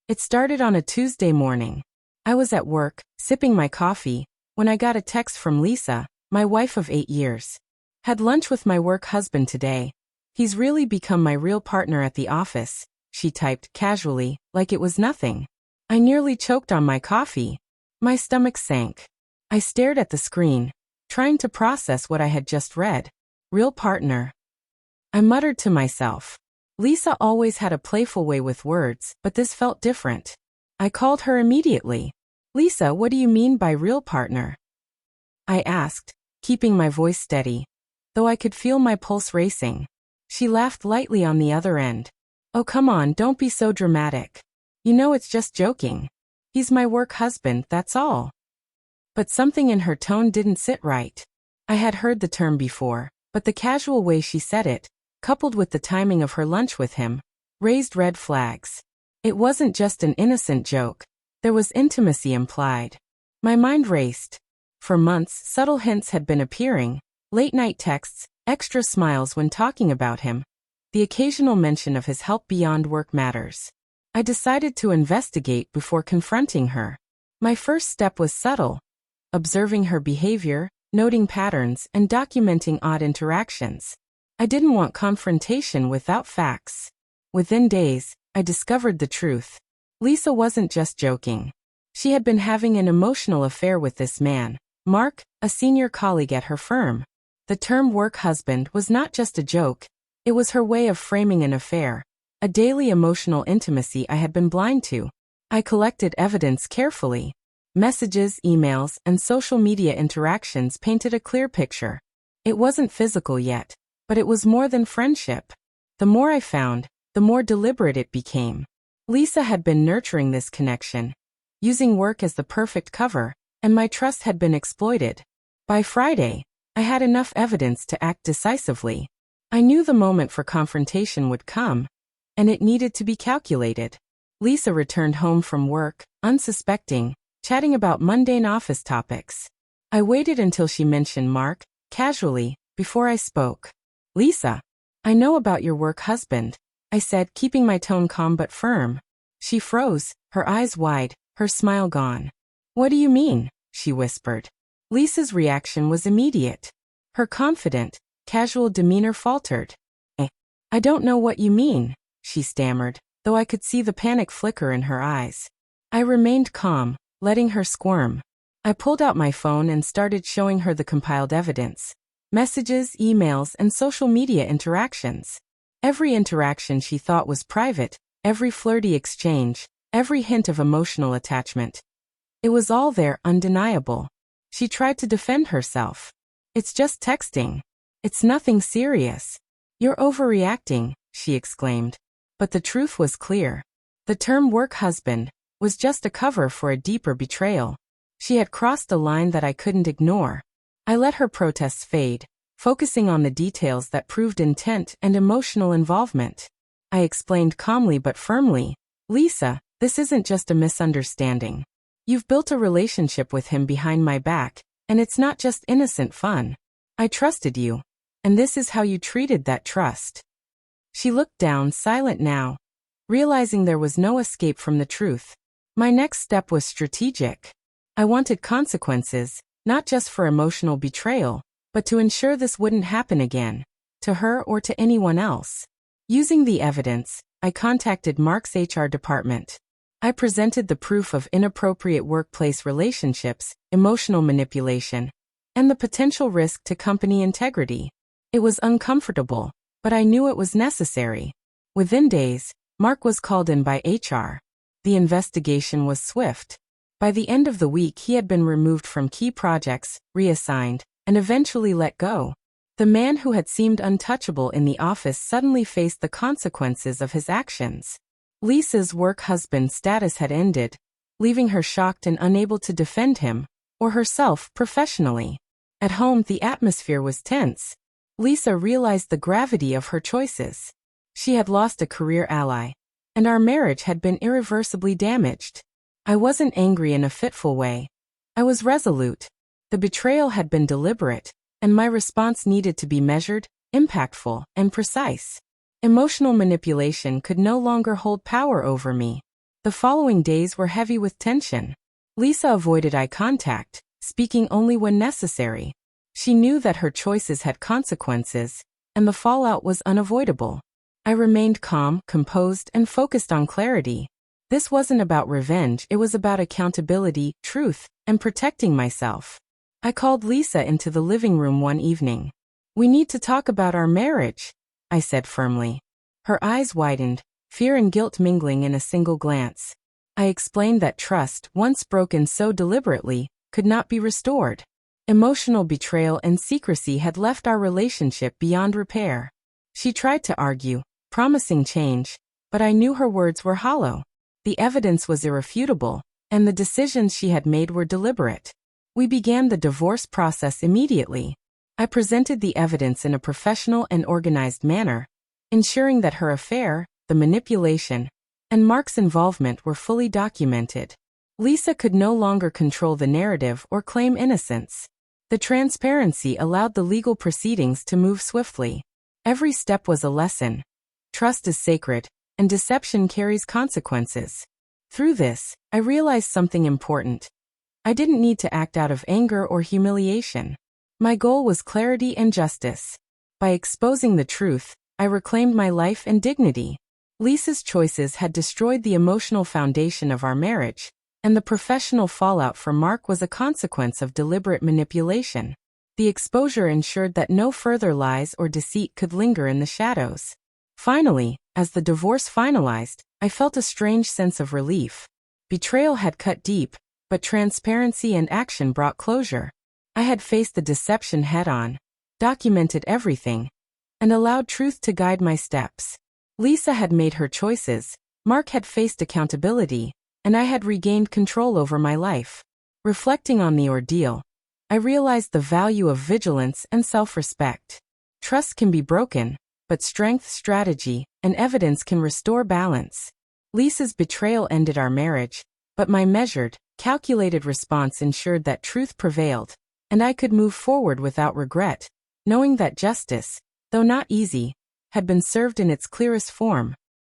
It started on a Tuesday morning. I was at work, sipping my coffee, when I got a text from Lisa, my wife of 8 years. Had lunch with my work husband today. He's really become my real partner at the office, she typed casually, like it was nothing. I nearly choked on my coffee. My stomach sank. I stared at the screen, trying to process what I had just read. Real partner. I muttered to myself. Lisa always had a playful way with words, but this felt different. I called her immediately. Lisa, what do you mean by real partner? I asked, keeping my voice steady, though I could feel my pulse racing. She laughed lightly on the other end. Oh, come on, don't be so dramatic. You know it's just joking. He's my work husband, that's all. But something in her tone didn't sit right. I had heard the term before, but the casual way she said it, coupled with the timing of her lunch with him, raised red flags. It wasn't just an innocent joke. There was intimacy implied. My mind raced. For months, subtle hints had been appearing, late-night texts, extra smiles when talking about him, the occasional mention of his help beyond work matters. I decided to investigate before confronting her. My first step was subtle, observing her behavior, noting patterns, and documenting odd interactions. I didn't want confrontation without facts. Within days, I discovered the truth. Lisa wasn't just joking. She had been having an emotional affair with this man, Mark, a senior colleague at her firm. The term work husband was not just a joke, it was her way of framing an affair, a daily emotional intimacy I had been blind to. I collected evidence carefully. Messages, emails, and social media interactions painted a clear picture. It wasn't physical yet, but it was more than friendship. The more I found, the more deliberate it became. Lisa had been nurturing this connection, using work as the perfect cover, and my trust had been exploited. By Friday, I had enough evidence to act decisively. I knew the moment for confrontation would come, and it needed to be calculated. Lisa returned home from work, unsuspecting, chatting about mundane office topics. I waited until she mentioned Mark, casually, before I spoke. Lisa, I know about your work husband, I said, keeping my tone calm but firm. She froze, her eyes wide, her smile gone. What do you mean? She whispered. Lisa's reaction was immediate. Her confident, casual demeanor faltered. I don't know what you mean, she stammered, though I could see the panic flicker in her eyes. I remained calm, letting her squirm. I pulled out my phone and started showing her the compiled evidence. Messages, emails, and social media interactions. Every interaction she thought was private, every flirty exchange, every hint of emotional attachment. It was all there, undeniable. She tried to defend herself. It's just texting. It's nothing serious. You're overreacting, she exclaimed. But the truth was clear. The term work husband was just a cover for a deeper betrayal. She had crossed a line that I couldn't ignore. I let her protests fade, focusing on the details that proved intent and emotional involvement. I explained calmly but firmly, Lisa, this isn't just a misunderstanding. You've built a relationship with him behind my back, and it's not just innocent fun. I trusted you, and this is how you treated that trust. She looked down, silent now, realizing there was no escape from the truth. My next step was strategic. I wanted consequences, not just for emotional betrayal, but to ensure this wouldn't happen again, to her or to anyone else. Using the evidence, I contacted Mark's HR department. I presented the proof of inappropriate workplace relationships, emotional manipulation, and the potential risk to company integrity. It was uncomfortable, but I knew it was necessary. Within days, Mark was called in by HR. The investigation was swift. By the end of the week, he had been removed from key projects, reassigned, and eventually let go. The man who had seemed untouchable in the office suddenly faced the consequences of his actions. Lisa's work husband status had ended, leaving her shocked and unable to defend him, or herself, professionally. At home, the atmosphere was tense. Lisa realized the gravity of her choices. She had lost a career ally, and our marriage had been irreversibly damaged. I wasn't angry in a fitful way. I was resolute. The betrayal had been deliberate, and my response needed to be measured, impactful, and precise. Emotional manipulation could no longer hold power over me. The following days were heavy with tension. Lisa avoided eye contact, speaking only when necessary. She knew that her choices had consequences, and the fallout was unavoidable. I remained calm, composed, and focused on clarity. This wasn't about revenge, it was about accountability, truth, and protecting myself. I called Lisa into the living room one evening. "We need to talk about our marriage," I said firmly. Her eyes widened, fear and guilt mingling in a single glance. I explained that trust, once broken so deliberately, could not be restored. Emotional betrayal and secrecy had left our relationship beyond repair. She tried to argue, promising change, but I knew her words were hollow. The evidence was irrefutable, and the decisions she had made were deliberate. We began the divorce process immediately. I presented the evidence in a professional and organized manner, ensuring that her affair, the manipulation, and Mark's involvement were fully documented. Lisa could no longer control the narrative or claim innocence. The transparency allowed the legal proceedings to move swiftly. Every step was a lesson. Trust is sacred, and deception carries consequences. Through this, I realized something important. I didn't need to act out of anger or humiliation. My goal was clarity and justice. By exposing the truth, I reclaimed my life and dignity. Lisa's choices had destroyed the emotional foundation of our marriage, and the professional fallout for Mark was a consequence of deliberate manipulation. The exposure ensured that no further lies or deceit could linger in the shadows. Finally, as the divorce finalized, I felt a strange sense of relief. Betrayal had cut deep, but transparency and action brought closure. I had faced the deception head-on, documented everything, and allowed truth to guide my steps. Lisa had made her choices, Mark had faced accountability, and I had regained control over my life. Reflecting on the ordeal, I realized the value of vigilance and self-respect. Trust can be broken, but strength, strategy, and evidence can restore balance. Lisa's betrayal ended our marriage, but my measured, calculated response ensured that truth prevailed, and I could move forward without regret, knowing that justice, though not easy, had been served in its clearest form.